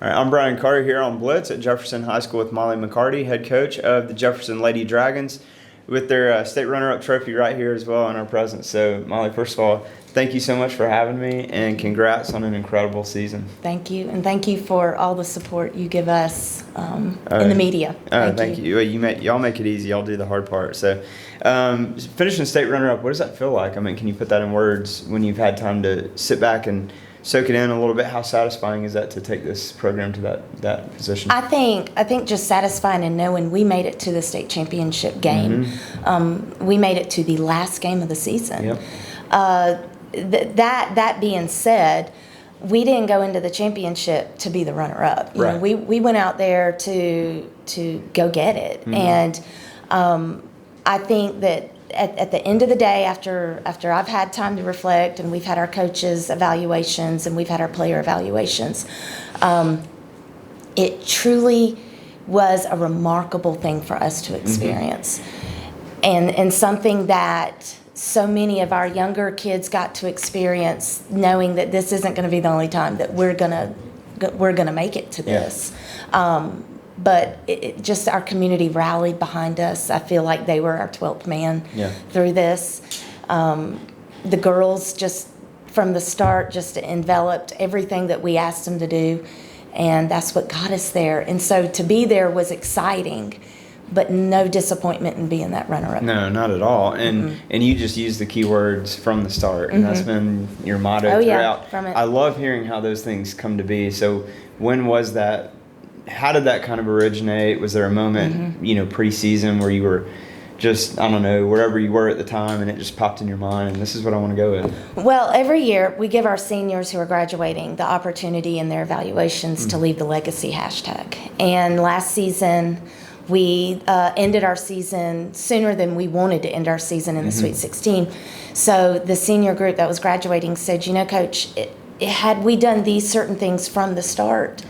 All right, I'm Brian Carter here on Blitz at Jefferson High School with Molly McCarty, head coach of the Jefferson Lady Dragons, with their state runner-up trophy right here as well in our presence. So, Molly, first of all, thank you so much for having me, and congrats on an incredible season. Thank you, and thank you for all the support you give us in the media. Thank you. Y'all make it easy. Y'all do the hard part. So, finishing state runner-up, what does that feel like? I mean, can you put that in words when you've had time to sit back and soak it in a little bit? How satisfying is that to take this program to that position? I think just satisfying and knowing we made it to the state championship game. We made it to the last game of the season. Yep. That being said, we didn't go into the championship to be the runner-up. You know, we went out there to go get it, and I think that at the end of the day, after I've had time to reflect, and we've had our coaches' evaluations and we've had our player evaluations, it truly was a remarkable thing for us to experience, and something that so many of our younger kids got to experience, knowing that this isn't going to be the only time that we're gonna make it to this. But it just our community rallied behind us. I feel like they were our 12th man through this. The girls just from the start just enveloped everything that we asked them to do, and that's what got us there. And so to be there was exciting, but no disappointment in being that runner-up. No, not at all. And you just used the key words from the start, and that's been your motto throughout. Yeah, from it. I love hearing how those things come to be. So when was that? How did that kind of originate? Was there a moment, pre-season where you were just, I don't know, wherever you were at the time, and it just popped in your mind, and this is what I want to go with? Well, every year we give our seniors who are graduating the opportunity in their evaluations to leave the legacy hashtag. And last season, we ended our season sooner than we wanted to end our season in the Sweet 16. So the senior group that was graduating said, Coach, had we done these certain things from the start,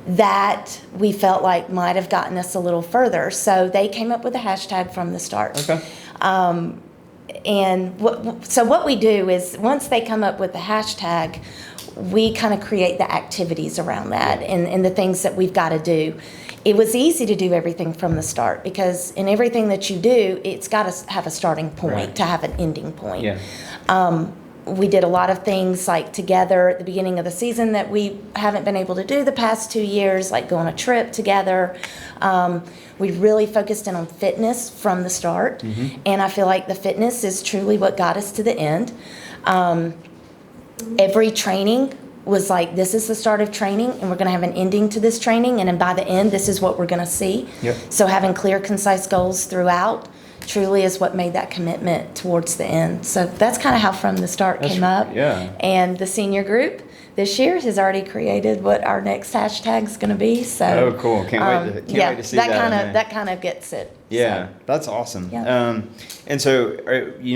that we felt like might have gotten us a little further. So they came up with a hashtag from the start. Okay. And what we do is once they come up with the hashtag, we kind of create the activities around that and the things that we've got to do. It was easy to do everything from the start because in everything that you do, it's got to have a starting point to have an ending point. Yeah. We did a lot of things like together at the beginning of the season that we haven't been able to do the past 2 years, like go on a trip together. We really focused in on fitness from the start, and I feel like the fitness is truly what got us to the end. Every training was like, this is the start of training, and we're going to have an ending to this training, and then by the end, this is what we're going to see. Yep. So having clear, concise goals throughout truly is what made that commitment towards the end. So that's kind of how from the start came up. Yeah. And the senior group this year has already created what our next hashtag is going to be. So cool! Can't wait to see that. That kind of gets it. Yeah, so. That's awesome. Yeah. And so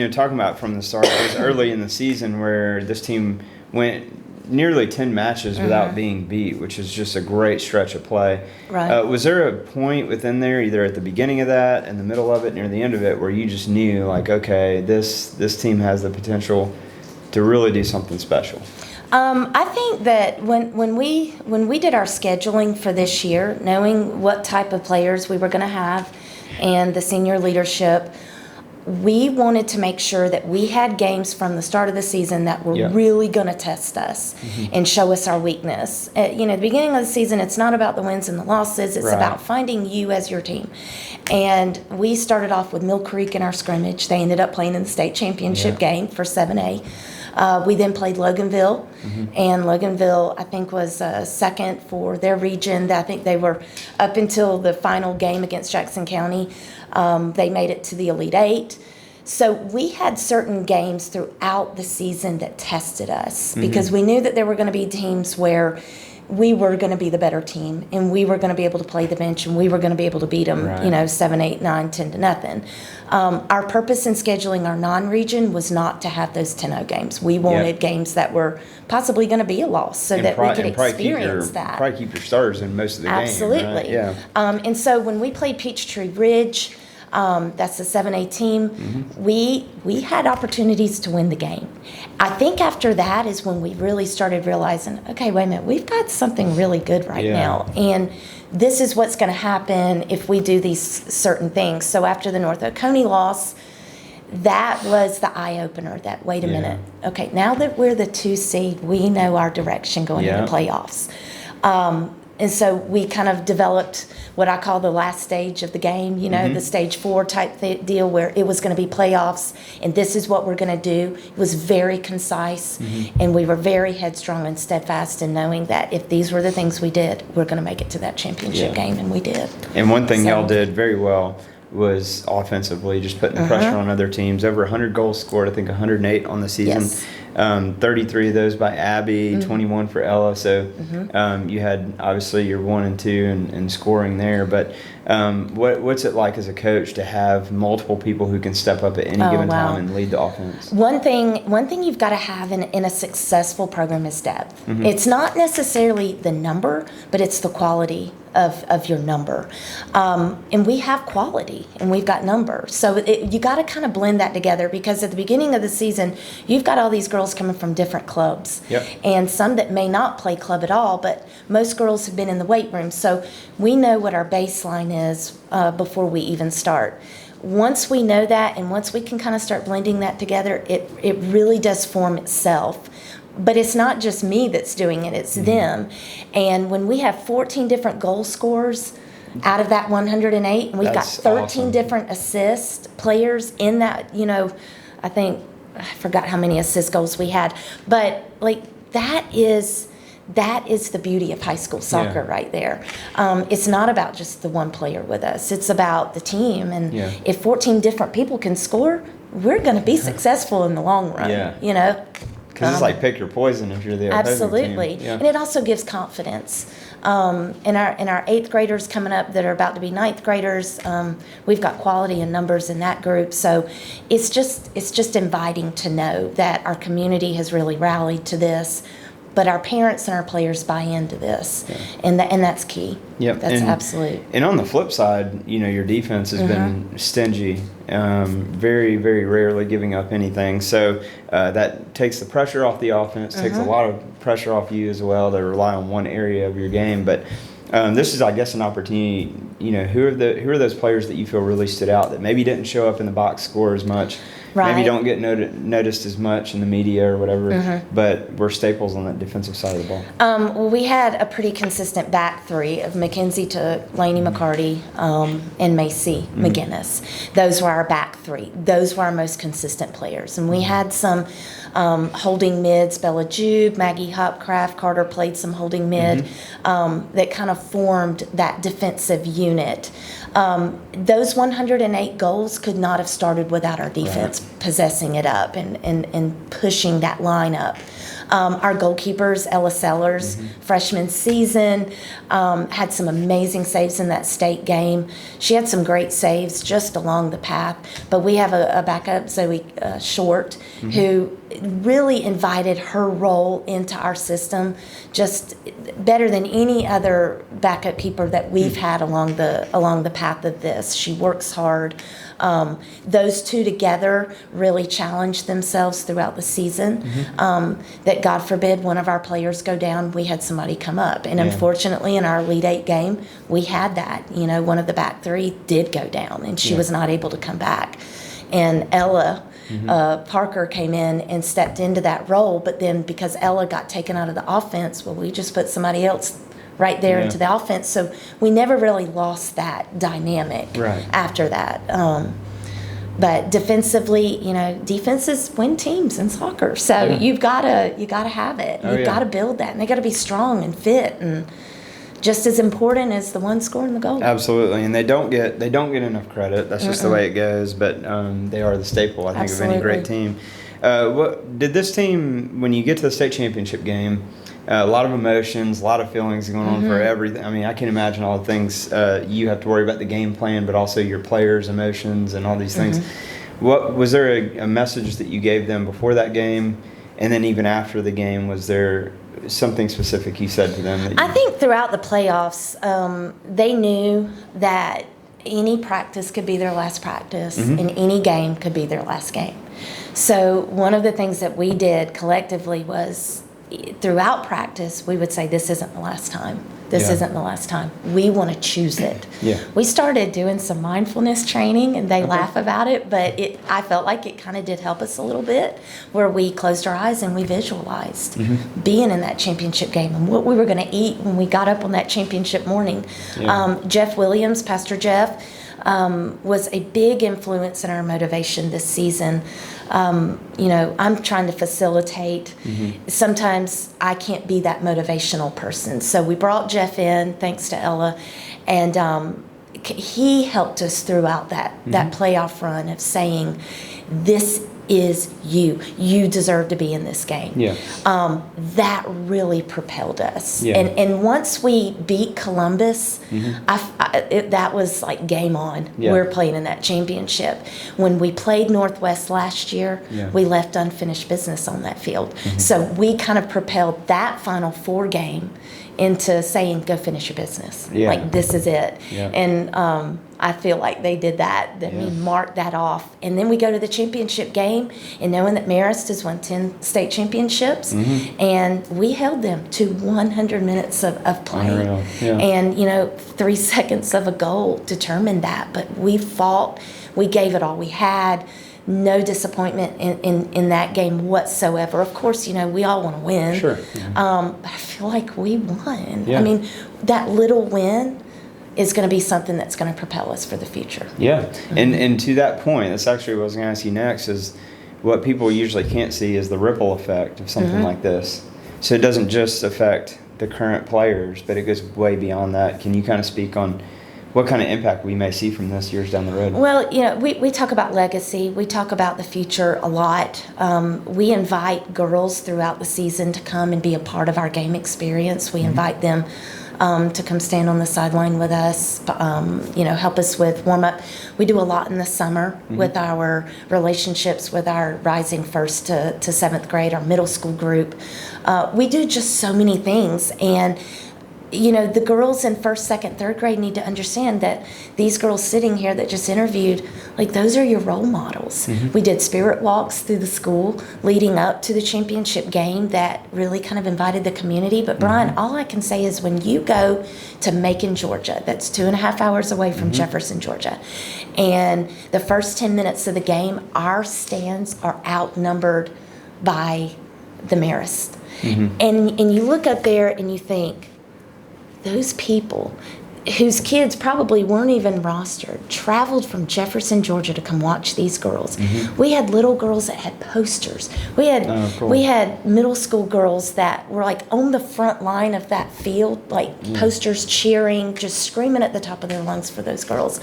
talking about from the start, it was early in the season where this team went nearly 10 matches without being beat, which is just a great stretch of play. Right. Was there a point within there, either at the beginning of that, in the middle of it, near the end of it, where you just knew, like, okay, this team has the potential to really do something special? I think that when we did our scheduling for this year, knowing what type of players we were going to have and the senior leadership, we wanted to make sure that we had games from the start of the season that were really going to test us and show us our weakness. At the beginning of the season, it's not about the wins and the losses. It's about finding you as your team. And we started off with Mill Creek in our scrimmage. They ended up playing in the state championship game for 7A. We then played Loganville, and Loganville, I think, was second for their region. I think they were up until the final game against Jackson County. They made it to the Elite Eight. So we had certain games throughout the season that tested us because we knew that there were going to be teams where we were going to be the better team and we were going to be able to play the bench and we were going to be able to beat them, 7, 8, 9, 10 to nothing. Our purpose in scheduling our non-region was not to have those 10-0 games. We wanted games that were possibly going to be a loss so that we could experience that. Probably keep your starters in most of the games. Absolutely. Right? Yeah. And so when we played Peachtree Ridge, That's the 7A team. We had opportunities to win the game. I think after that is when we really started realizing, okay, wait a minute, we've got something really good right now. And this is what's going to happen if we do these certain things. So after the North Oconee loss, that was the eye-opener that, wait a minute, okay, now that we're the 2 seed, we know our direction going into playoffs. And so we kind of developed what I call the last stage of the game, the stage 4 type deal where it was going to be playoffs and this is what we're going to do. It was very concise and we were very headstrong and steadfast in knowing that if these were the things we did, we're going to make it to that championship game, and we did. And one thing y'all did very well was offensively, just putting pressure on other teams. Over 100 goals scored, I think 108 on the season. Yes. 33 of those by Abby, 21 for Ella. So you had obviously your 1 and 2 and scoring there. But what's it like as a coach to have multiple people who can step up at any given time and lead the offense? One thing you've got to have in a successful program is depth. It's not necessarily the number, but it's the quality of your number. And we have quality and we've got number. So you got to kind of blend that together, because at the beginning of the season, you've got all these girls coming from different clubs. And some that may not play club at all, but most girls have been in the weight room. So we know what our baseline is before we even start. Once we know that and once we can kind of start blending that together, it really does form itself. But it's not just me that's doing it, it's them. And when we have 14 different goal scorers out of that 108, and we've got 13 different assist players in that, I forgot how many assist goals we had. But that is the beauty of high school soccer right there. It's not about just the one player with us. It's about the team. And if 14 different people can score, we're going to be successful in the long run, Because it's like pick your poison if you're the opposing team. Absolutely. And it also gives confidence. In our 8th graders coming up that are about to be 9th graders, we've got quality and numbers in that group. So it's just inviting to know that our community has really rallied to this, but our parents and our players buy into this, and that's key. That's absolute. And on the flip side, your defense has been stingy, very, very rarely giving up anything. So that takes the pressure off the offense, takes a lot of pressure off you as well to rely on one area of your game. But this is, I guess, an opportunity. Who are those players that you feel really stood out that maybe didn't show up in the box score as much? Maybe don't get noticed as much in the media or whatever, but we're staples on that defensive side of the ball. Well, we had a pretty consistent back 3 of Mackenzie to Lainey McCarty and Macy McGinnis. Those were our back 3. Those were our most consistent players. And we had some holding mids, Bella Jube, Maggie Hopcraft, Carter played some holding mid that kind of formed that defensive unit. Those 108 goals could not have started without our defense possessing it up and pushing that line up. Our goalkeepers, Ella Sellers, freshman season, had some amazing saves in that state game. She had some great saves just along the path. But we have a backup, Zoe Short, who really invited her role into our system just better than any other backup keeper that we've had along the path of this. She works hard. Those two together really challenged themselves throughout the season. That God forbid one of our players go down, we had somebody come up. And unfortunately in our Elite 8 game, we had that. One of the back 3 did go down and she was not able to come back. And Ella Parker came in and stepped into that role, but then because Ella got taken out of the offense, well, we just put somebody else right there into the offense. So we never really lost that dynamic after that. But defensively, defenses win teams in soccer. So you gotta have it. You've got to build that, and they got to be strong and fit, and just as important as the one scoring the goal. Absolutely, and they don't get enough credit. That's just the way it goes. But they are the staple, I think, of any great team. What did this team, when you get to the state championship game? A lot of emotions, a lot of feelings going on for everything. I mean, I can imagine all the things you have to worry about the game plan, but also your players' emotions and all these things. What was there a message that you gave them before that game, and then even after the game? Was there something specific you said to them? I think throughout the playoffs, they knew that any practice could be their last practice, and any game could be their last game. So one of the things that we did collectively was throughout practice, we would say, this isn't the last time. This isn't the last time. We want to choose it. Yeah. We started doing some mindfulness training, and they laugh about it, but I felt like it kind of did help us a little bit, where we closed our eyes and we visualized being in that championship game and what we were going to eat when we got up on that championship morning. Yeah. Jeff Williams, Pastor Jeff, was a big influence in our motivation this season. I'm trying to facilitate. Sometimes I can't be that motivational person. So we brought Jeff in, thanks to Ella, and he helped us throughout that playoff run of saying, this is you. You deserve to be in this game. Yeah. That really propelled us. Yeah. And once we beat Columbus, that was like game on. Yeah. We're playing in that championship. When we played Northwest last year, we left unfinished business on that field. So we kind of propelled that Final Four game into saying, go finish your business. Yeah. Like, this is it. Yeah. And I feel like they did that. We marked that off. And then we go to the championship game, and knowing that Marist has won 10 state championships, and we held them to 100 minutes of play. Unreal. Yeah. And, 3 seconds of a goal determined that. But we fought. We gave it all we had. No disappointment in that game whatsoever. Of course, we all want to win. Sure. But I feel like we won. Yeah. I mean, that little win is going to be something that's going to propel us for the future. Yeah. And to that point, that's actually what I was going to ask you next, is what people usually can't see is the ripple effect of something like this. So it doesn't just affect the current players, but it goes way beyond that. Can you kind of speak on what kind of impact we may see from this years down the road? Well, we talk about legacy. We talk about the future a lot. We invite girls throughout the season to come and be a part of our game experience. We invite them to come stand on the sideline with us, help us with warm-up. We do a lot in the summer with our relationships with our rising first to seventh grade, our middle school group. We do just so many things, and the girls in first, second, third grade need to understand that these girls sitting here that just interviewed, like, those are your role models. We did spirit walks through the school leading up to the championship game that really kind of invited the community. But Brian, all I can say is when you go to Macon, Georgia, that's 2.5 hours away from Jefferson, Georgia, and the first 10 minutes of the game, our stands are outnumbered by the Marist. And you look up there and you think, those people whose kids probably weren't even rostered traveled from Jefferson, Georgia to come watch these girls. We had little girls that had posters. We had middle school girls that were like on the front line of that field, like posters, cheering, just screaming at the top of their lungs for those girls.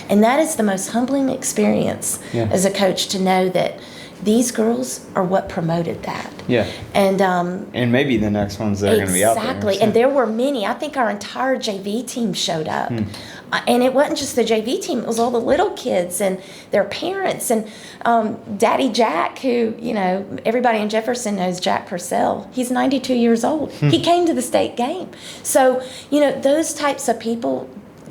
And that is the most humbling experience as a coach, to know that these girls are what promoted that. Yeah. And maybe the next ones that are going to be out there. Exactly. And there were many. I think our entire JV team showed up. And it wasn't just the JV team. It was all the little kids and their parents. And Daddy Jack, who, everybody in Jefferson knows Jack Purcell. He's 92 years old. He came to the state game. So, those types of people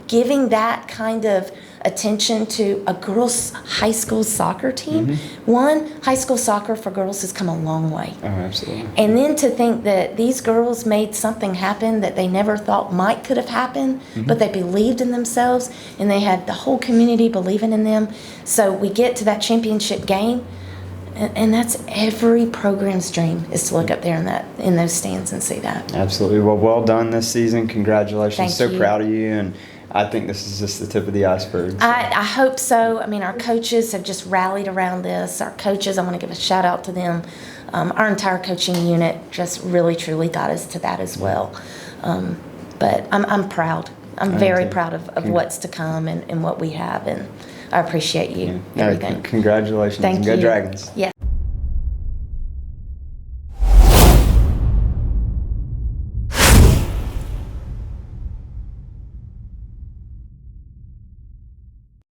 giving that kind of attention to a girls' high school soccer team. High school soccer for girls has come a long way. Oh, absolutely. And then to think that these girls made something happen that they never thought could have happened, but they believed in themselves, and they had the whole community believing in them. So we get to that championship game, and that's every program's dream, is to look up there in those stands and see that. Absolutely. Well done this season. Congratulations. Thank so you. proud of you, and I think this is just the tip of the iceberg. So. I hope so. I mean, our coaches have just rallied around this. Our coaches, I want to give a shout out to them. Our entire coaching unit just really, truly got us to that as well. But I'm proud. I'm very proud of what's to come and what we have, and I appreciate you. Everything. Congratulations. Thank and you. Go Dragons. Yeah.